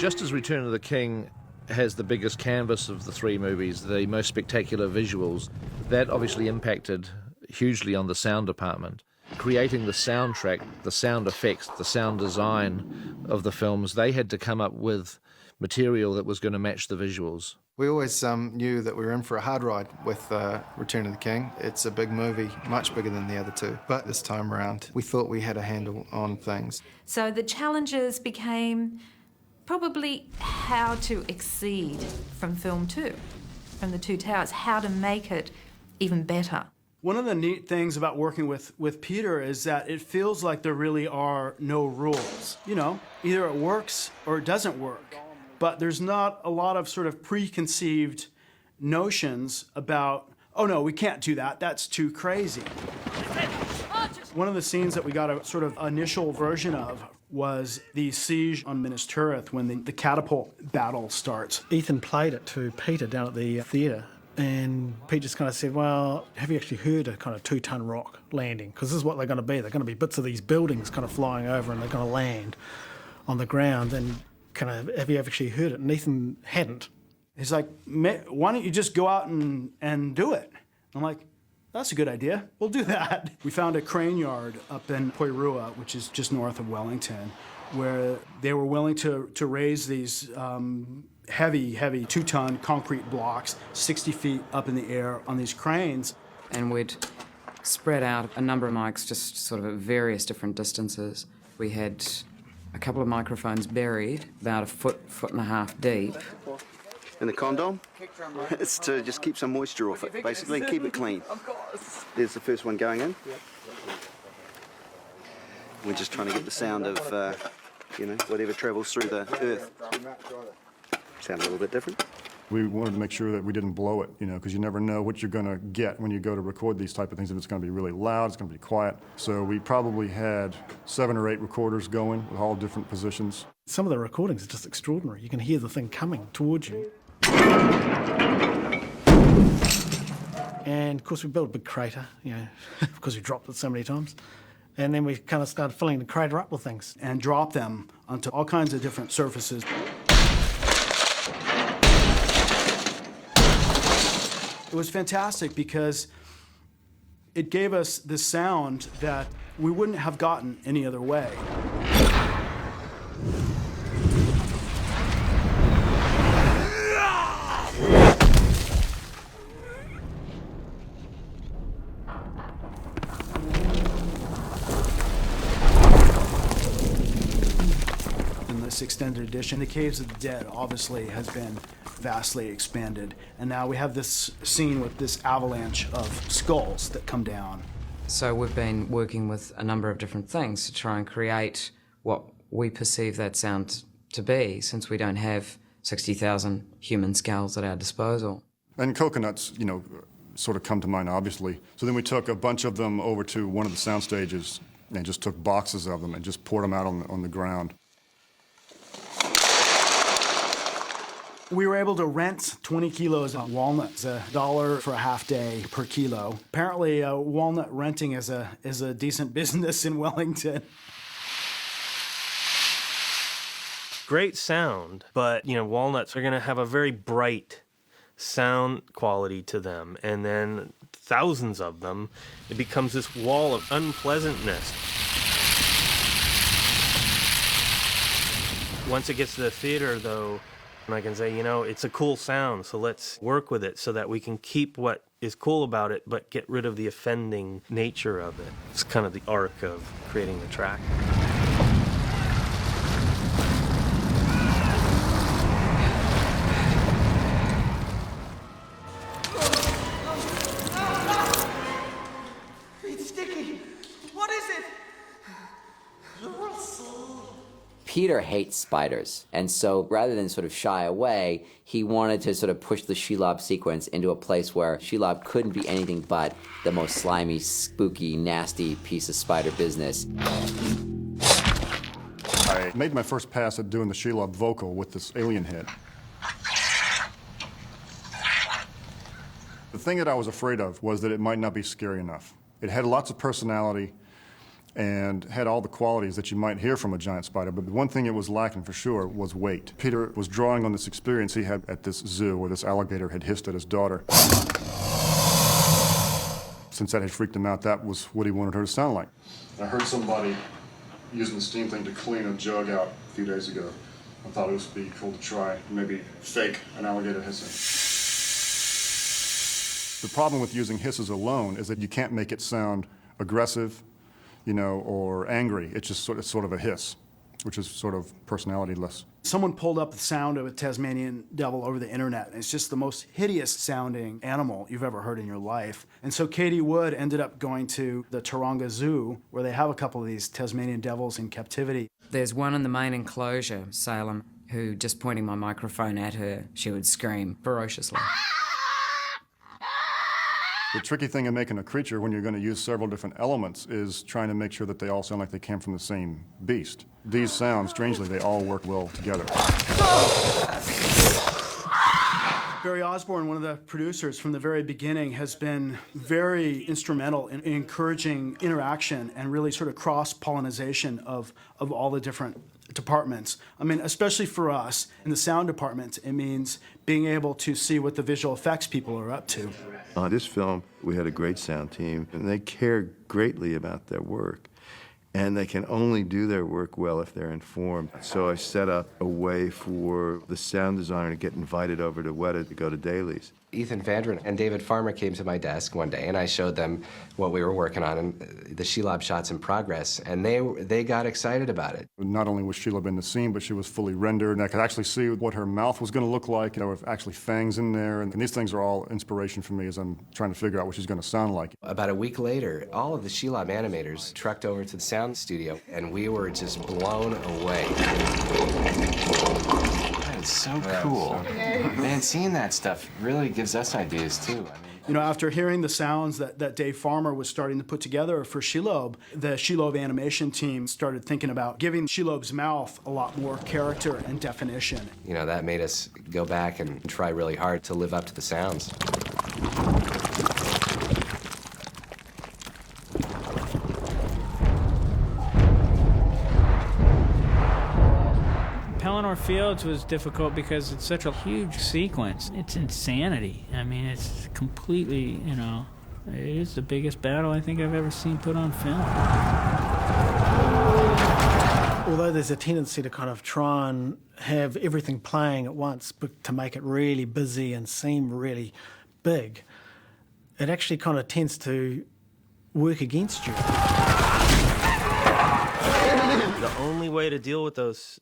just as Return of the King has the biggest canvas of the three movies, the most spectacular visuals, that obviously impacted hugely on the sound department. Creating the soundtrack, the sound effects, the sound design of the films, they had to come up with material that was going to match the visuals. We always knew that we were in for a hard ride with Return of the King. It's a big movie, much bigger than the other two. But this time around, we thought we had a handle on things. So the challenges became probably how to exceed from film 2, from The Two Towers, how to make it even better. One of the neat things about working with Peter is that it feels like there really are no rules. You know, either it works or it doesn't work. But there's not a lot of sort of preconceived notions about, oh no, we can't do that, that's too crazy. One of the scenes that we got a sort of initial version of was the siege on Minas Tirith when the catapult battle starts. Ethan played it to Peter down at the theatre, and Pete just kind of said, well, have you actually heard a kind of 2-ton rock landing? Because this is what they're going to be. They're going to be bits of these buildings kind of flying over, and they're going to land on the ground. And kind of, have you actually heard it? And Ethan hadn't. He's like, why don't you just go out and do it? I'm like, that's a good idea. We'll do that. We found a crane yard up in Poirua, which is just north of Wellington, where they were willing to raise these heavy 2-ton concrete blocks 60 feet up in the air on these cranes. And we'd spread out a number of mics just sort of at various different distances. We had a couple of microphones buried about a foot and a half deep. And the condom, it's to just keep some moisture off it, basically, keep it clean. There's the first one going in. We're just trying to get the sound of, whatever travels through the earth. Sound a little bit different. We wanted to make sure that we didn't blow it, because you never know what you're going to get when you go to record these type of things. If it's going to be really loud, it's going to be quiet. So we probably had 7 or 8 recorders going with all different positions. Some of the recordings are just extraordinary. You can hear the thing coming towards you. And of course we built a big crater, because we dropped it so many times. And then we kind of started filling the crater up with things. And drop them onto all kinds of different surfaces. It was fantastic because it gave us the sound that we wouldn't have gotten any other way. In this extended edition, the Caves of the Dead obviously has been vastly expanded, and now we have this scene with this avalanche of skulls that come down. So we've been working with a number of different things to try and create what we perceive that sound to be, since we don't have 60,000 human skulls at our disposal. And coconuts, sort of come to mind, obviously. So then we took a bunch of them over to one of the sound stages and just took boxes of them and just poured them out on the ground. We were able to rent 20 kilos of walnuts, $1 for a half day per kilo. Apparently, walnut renting is a decent business in Wellington. Great sound, but walnuts are going to have a very bright sound quality to them, and then thousands of them, it becomes this wall of unpleasantness. Once it gets to the theater, though, I can say, it's a cool sound, so let's work with it so that we can keep what is cool about it, but get rid of the offending nature of it. It's kind of the arc of creating the track. It's sticky. What is it? Peter hates spiders, and so rather than sort of shy away, he wanted to sort of push the Shelob sequence into a place where Shelob couldn't be anything but the most slimy, spooky, nasty piece of spider business. I made my first pass at doing the Shelob vocal with this alien head. The thing that I was afraid of was that it might not be scary enough. It had lots of personality, and had all the qualities that you might hear from a giant spider, but the one thing it was lacking for sure was weight. Peter was drawing on this experience he had at this zoo where this alligator had hissed at his daughter. Since that had freaked him out, that was what he wanted her to sound like. I heard somebody using the steam thing to clean a jug out a few days ago. I thought it would be cool to try, maybe fake an alligator hissing. The problem with using hisses alone is that you can't make it sound aggressive, or angry. It's just sort of a hiss, which is sort of personality-less. Someone pulled up the sound of a Tasmanian devil over the internet, and it's just the most hideous sounding animal you've ever heard in your life. And so Katie Wood ended up going to the Taronga Zoo, where they have a couple of these Tasmanian devils in captivity. There's one in the main enclosure, Salem, who, just pointing my microphone at her, she would scream ferociously. The tricky thing in making a creature when you're going to use several different elements is trying to make sure that they all sound like they came from the same beast. These sounds, strangely, they all work well together. Barry Osborne, one of the producers from the very beginning, has been very instrumental in encouraging interaction and really sort of cross-pollination of all the different departments. I mean, especially for us in the sound department, it means being able to see what the visual effects people are up to. On this film, we had a great sound team, and they care greatly about their work. And they can only do their work well if they're informed. So I set up a way for the sound designer to get invited over to Weta to go to dailies. Ethan Vandren and David Farmer came to my desk one day, and I showed them what we were working on and the Shelob shots in progress, and they got excited about it. Not only was Shelob in the scene, but she was fully rendered, and I could actually see what her mouth was going to look like, with actually fangs in there, and these things are all inspiration for me as I'm trying to figure out what she's going to sound like. About a week later, all of the Shelob animators trucked over to the sound studio, and we were just blown away. It's so cool. Man, seeing that stuff really gives us ideas, too. After hearing the sounds that Dave Farmer was starting to put together for Shelob, the Shelob animation team started thinking about giving Shelob's mouth a lot more character and definition. That made us go back and try really hard to live up to the sounds. Pelennor Fields was difficult because it's such a huge sequence. It's insanity. I mean, it's completely, it is the biggest battle I think I've ever seen put on film. Although there's a tendency to kind of try and have everything playing at once, but to make it really busy and seem really big, it actually kind of tends to work against you. The only way to deal with those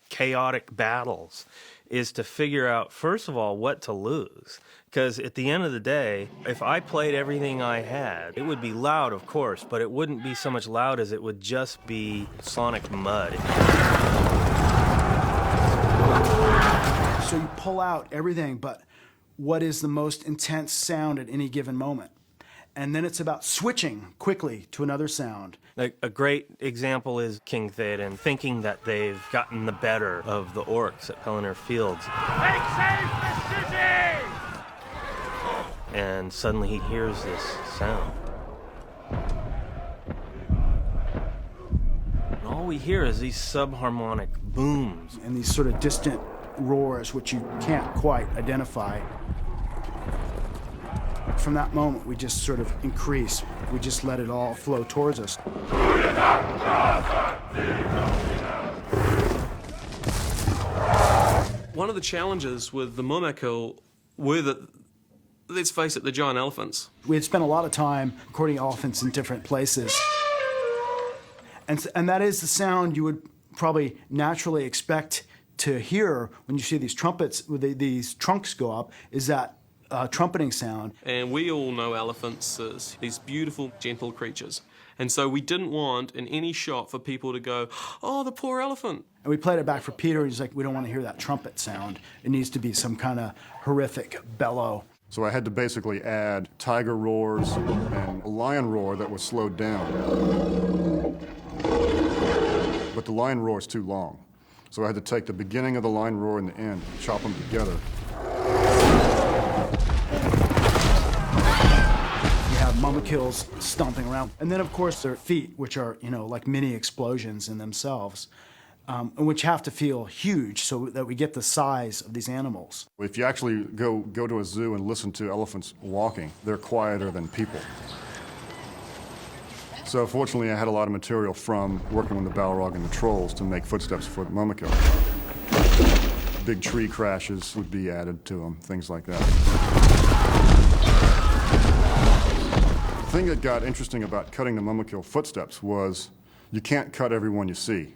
chaotic battles is to figure out, first of all, what to lose. Because at the end of the day, if I played everything I had, it would be loud, of course, but it wouldn't be so much loud as it would just be sonic mud. So you pull out everything but what is the most intense sound at any given moment. And then it's about switching quickly to another sound. A great example is King Theoden thinking that they've gotten the better of the orcs at Pelennor Fields. Make safe the city! And suddenly he hears this sound. And all we hear is these subharmonic booms. And these sort of distant roars, which you can't quite identify. From that moment, we just sort of increase. We just let it all flow towards us. One of the challenges with the Mumakil were that, let's face it, the giant elephants. We had spent a lot of time recording elephants in different places. And that is the sound you would probably naturally expect to hear when you see these trumpets, these trunks go up, is that trumpeting sound. And we all know elephants as these beautiful, gentle creatures. And so we didn't want in any shot for people to go, oh, the poor elephant. And we played it back for Peter, and he's like, we don't want to hear that trumpet sound. It needs to be some kind of horrific bellow. So I had to basically add tiger roars and a lion roar that was slowed down. But the lion roar is too long. So I had to take the beginning of the lion roar and the end, chop them together. have Mumakils stomping around. And then, of course, their feet, which are, like mini explosions in themselves, and which have to feel huge so that we get the size of these animals. If you actually go to a zoo and listen to elephants walking, they're quieter than people. So fortunately, I had a lot of material from working with the Balrog and the trolls to make footsteps for the Mumakil. Big tree crashes would be added to them, things like that. The thing that got interesting about cutting the Mumakil footsteps was you can't cut every one you see.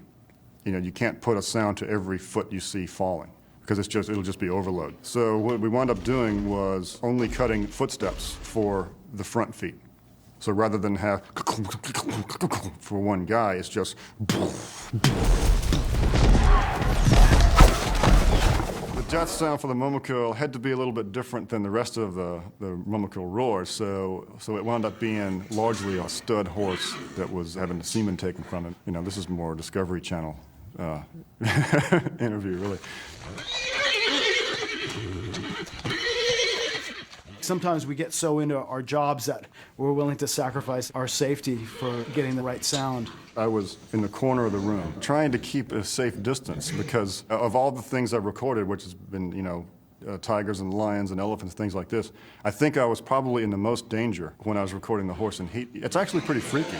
You can't put a sound to every foot you see falling because it'll just be overload. So what we wound up doing was only cutting footsteps for the front feet. So rather than have for one guy, it's just the death sound for the Mumakil had to be a little bit different than the rest of the Mumakil roars, so it wound up being largely a stud horse that was having the semen taken from it. This is more Discovery Channel interview, really. Sometimes we get so into our jobs that we're willing to sacrifice our safety for getting the right sound. I was in the corner of the room trying to keep a safe distance because of all the things I've recorded, which has been, tigers and lions and elephants, things like this, I think I was probably in the most danger when I was recording the horse in heat. It's actually pretty freaky.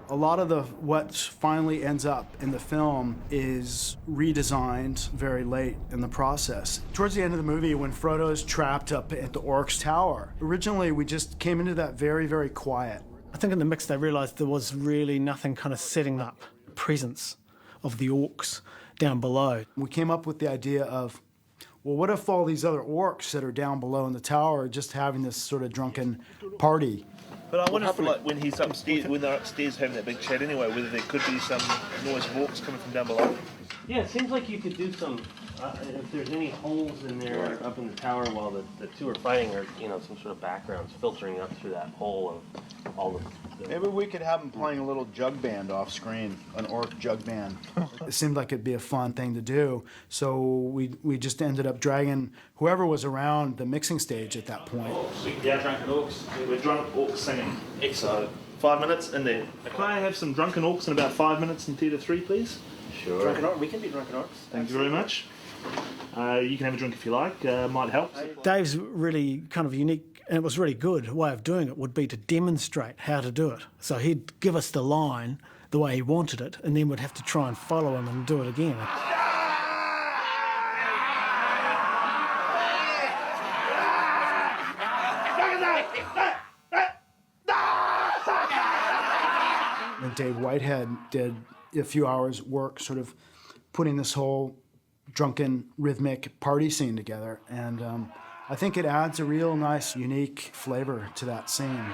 A lot of what finally ends up in the film is redesigned very late in the process. Towards the end of the movie, when Frodo is trapped up at the Orc's tower, originally we just came into that very, very quiet. I think in the mix they realised there was really nothing kind of setting up the presence of the orcs down below. We came up with the idea of, well, what if all these other orcs that are down below in the tower are just having this sort of drunken party? But I wonder if, like, when he's upstairs, when they're upstairs having that big chat anyway, whether there could be some noise of orcs coming from down below. Yeah, it seems like you could do some, if there's any holes in there up in the tower while the two are fighting, or, some sort of backgrounds filtering up through that hole of all the... Maybe we could have them playing a little jug band off screen, an orc jug band. It seemed like it'd be a fun thing to do, so we just ended up dragging whoever was around the mixing stage at that point. Yeah, drunken orcs. We're drunk orcs singing. So 5 minutes and then. Can I have some drunken orcs in about 5 minutes in theatre 3, please? Sure. Drunken orcs. We can be drunken orcs. Thank you very much. You can have a drink if you like. Might help. Dave's really kind of unique, and it was really good way of doing it would be to demonstrate how to do it. So he'd give us the line the way he wanted it, and then we'd have to try and follow him and do it again. And Dave Whitehead did a few hours work sort of putting this whole drunken rhythmic party scene together, and I think it adds a real nice unique flavor to that scene.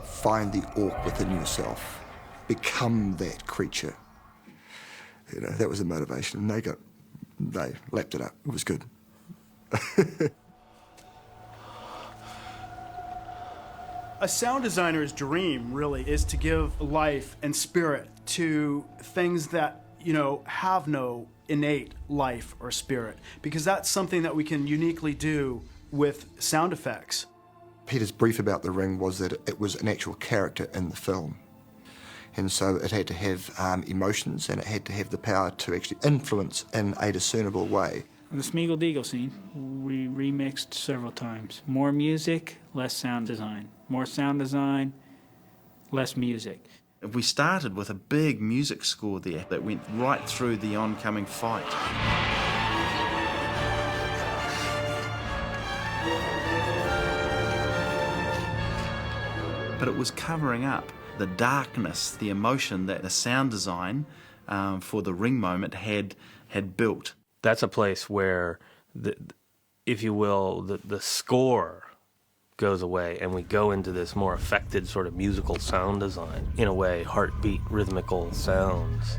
Find the orc within yourself. Become that creature. That was the motivation, and they lapped it up. It was good. A sound designer's dream really is to give life and spirit to things that, have no innate life or spirit, because that's something that we can uniquely do with sound effects. Peter's brief about the ring was that it was an actual character in the film. And so it had to have emotions, and it had to have the power to actually influence in a discernible way. The Smeagol Deagle scene, we remixed several times. More music, less sound design. More sound design, less music. We started with a big music score there that went right through the oncoming fight. But it was covering up the darkness, the emotion that the sound design for the ring moment had built. That's a place where, if you will, the score goes away, and we go into this more affected sort of musical sound design. In a way, heartbeat, rhythmical sounds.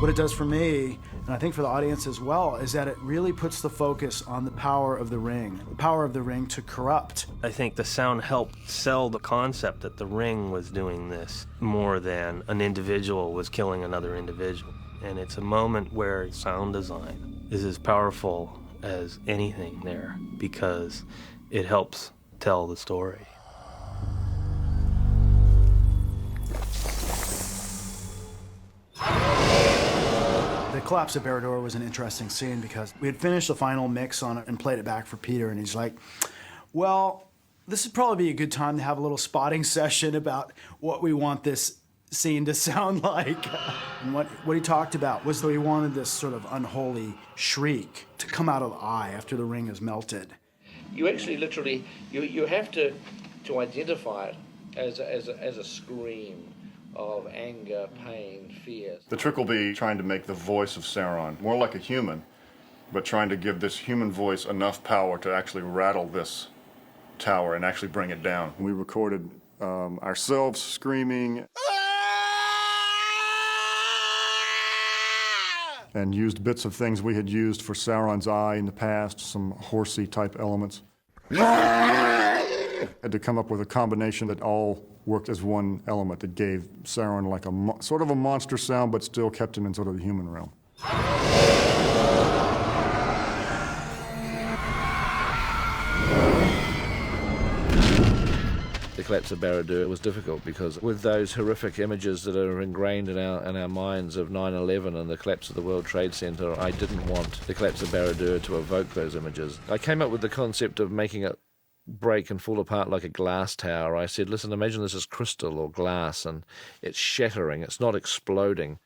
What it does for me, and I think for the audience as well, is that it really puts the focus on the power of the ring to corrupt. I think the sound helped sell the concept that the ring was doing this more than an individual was killing another individual. And it's a moment where sound design is as powerful as anything there because it helps tell the story. The collapse of Barad-dûr was an interesting scene because we had finished the final mix on it and played it back for Peter, and he's like, well, this would probably be a good time to have a little spotting session about what we want this scene to sound like. And what he talked about was that he wanted this sort of unholy shriek to come out of the eye after the ring is melted. You actually literally, you have to identify it as a scream of anger, pain, fear. The trick will be trying to make the voice of Sauron more like a human, but trying to give this human voice enough power to actually rattle this tower and actually bring it down. We recorded ourselves screaming and used bits of things we had used for Sauron's eye in the past, some horsey type elements. Had to come up with a combination that all worked as one element that gave Sauron like a sort of a monster sound, but still kept him in sort of the human realm. The collapse of Barad-dûr was difficult because with those horrific images that are ingrained in our minds of 9/11 and the collapse of the World Trade Center, I didn't want the collapse of Barad-dûr to evoke those images. I came up with the concept of making it break and fall apart like a glass tower. I said, listen, imagine this is crystal or glass and it's shattering, it's not exploding.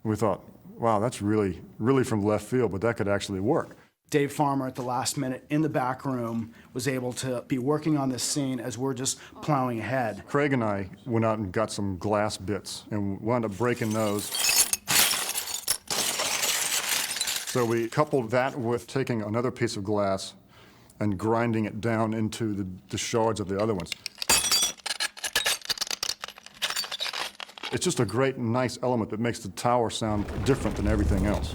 We thought, wow, that's really from left field, but that could actually work. Dave Farmer at the last minute in the back room was able to be working on this scene as we're just plowing ahead. Craig and I went out and got some glass bits and wound up breaking those. So we coupled that with taking another piece of glass and grinding it down into the shards of the other ones. It's just a great, nice element that makes the tower sound different than everything else.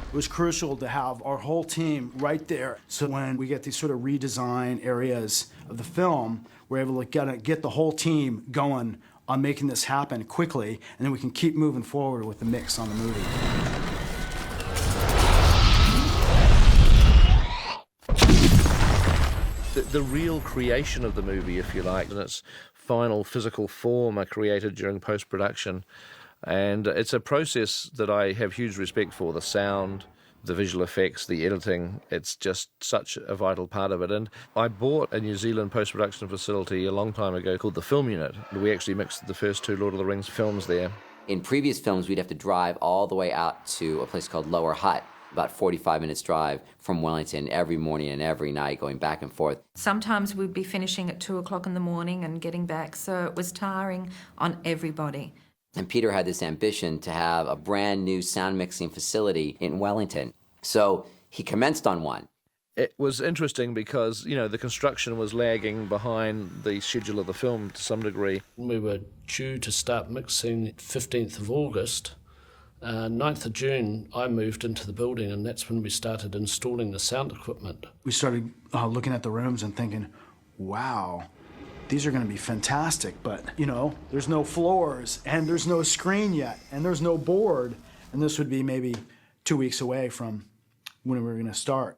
It was crucial to have our whole team right there, so when we get these sort of redesign areas of the film, we're able to get the whole team going on making this happen quickly, and then we can keep moving forward with the mix on the movie. The real creation of the movie, if you like, and its final physical form are created during post-production. And it's a process that I have huge respect for, the sound, the visual effects, the editing. It's just such a vital part of it. And I bought a New Zealand post-production facility a long time ago called the Film Unit. We actually mixed the first two Lord of the Rings films there. In previous films, we'd have to drive all the way out to a place called Lower Hutt, about 45 minutes drive from Wellington every morning and every night, going back and forth. Sometimes we'd be finishing at 2 o'clock in the morning and getting back, so it was tiring on everybody. And Peter had this ambition to have a brand new sound mixing facility in Wellington. So he commenced on one. It was interesting because, the construction was lagging behind the schedule of the film to some degree. We were due to start mixing 15th of August. 9th of June, I moved into the building, and that's when we started installing the sound equipment. We started looking at the rooms and thinking, wow, these are going to be fantastic, but, there's no floors, and there's no screen yet, and there's no board, and this would be maybe 2 weeks away from when we were going to start.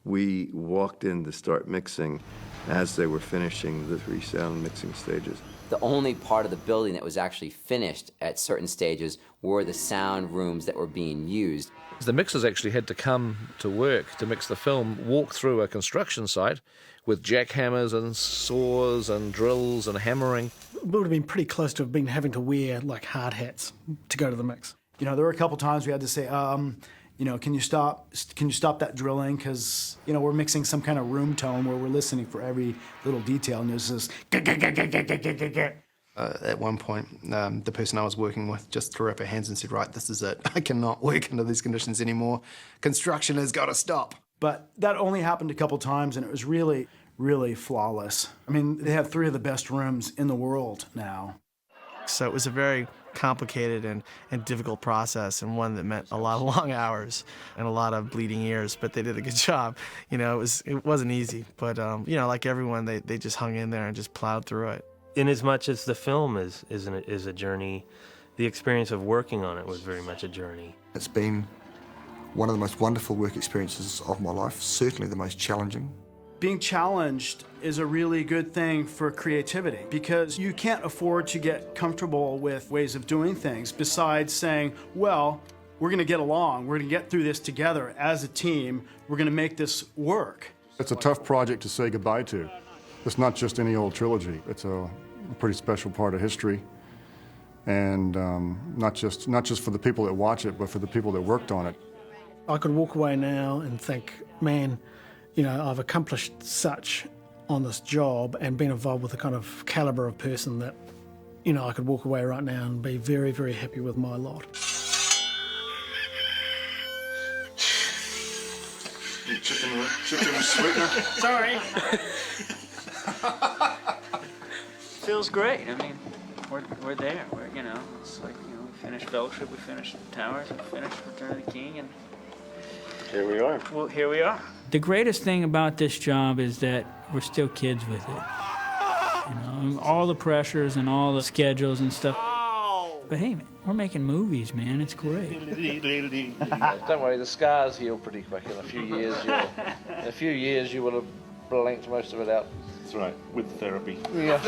We walked in to start mixing as they were finishing the 3 sound mixing stages. The only part of the building that was actually finished at certain stages were the sound rooms that were being used. The mixers actually had to come to work to mix the film, walk through a construction site with jackhammers and saws and drills and hammering. It would have been pretty close to having to wear like hard hats to go to the mix. There were a couple times we had to say, You know, can you stop that drilling? Because, you know, we're mixing some kind of room tone where we're listening for every little detail, and there's this. At one point, the person I was working with just threw up her hands and said, right, this is it. I cannot work under these conditions anymore. Construction has got to stop. But that only happened a couple times, and it was really, really flawless. I mean, they have 3 of the best rooms in the world now. So it was a very complicated and difficult process, and one that meant a lot of long hours and a lot of bleeding ears, but they did a good job. You know, it wasn't easy, but, you know, like everyone, they just hung in there and just plowed through it. In as much as the film is a journey, the experience of working on it was very much a journey. It's been one of the most wonderful work experiences of my life, certainly the most challenging. Being challenged is a really good thing for creativity, because you can't afford to get comfortable with ways of doing things besides saying, well, we're going to get along, we're going to get through this together as a team, we're going to make this work. It's a tough project to say goodbye to. It's not just any old trilogy. It's a pretty special part of history, and not just for the people that watch it, but for the people that worked on it. I could walk away now and think, man, you know, I've accomplished such on this job and been involved with the kind of caliber of person that, you know, I could walk away right now and be very, very happy with my lot. Chicken sweetener. Sorry. Feels great. I mean, we're there. You know, it's like, you know, we finished Fellowship, we finished Towers, we finished Return of the King, and here we are. Well, here we are. The greatest thing about this job is that we're still kids with it. You know, all the pressures and all the schedules and stuff. But hey, man, we're making movies, man. It's great. Don't worry, the scars heal pretty quick. In a few years, you will have blanked most of it out. That's right, with therapy. Yeah.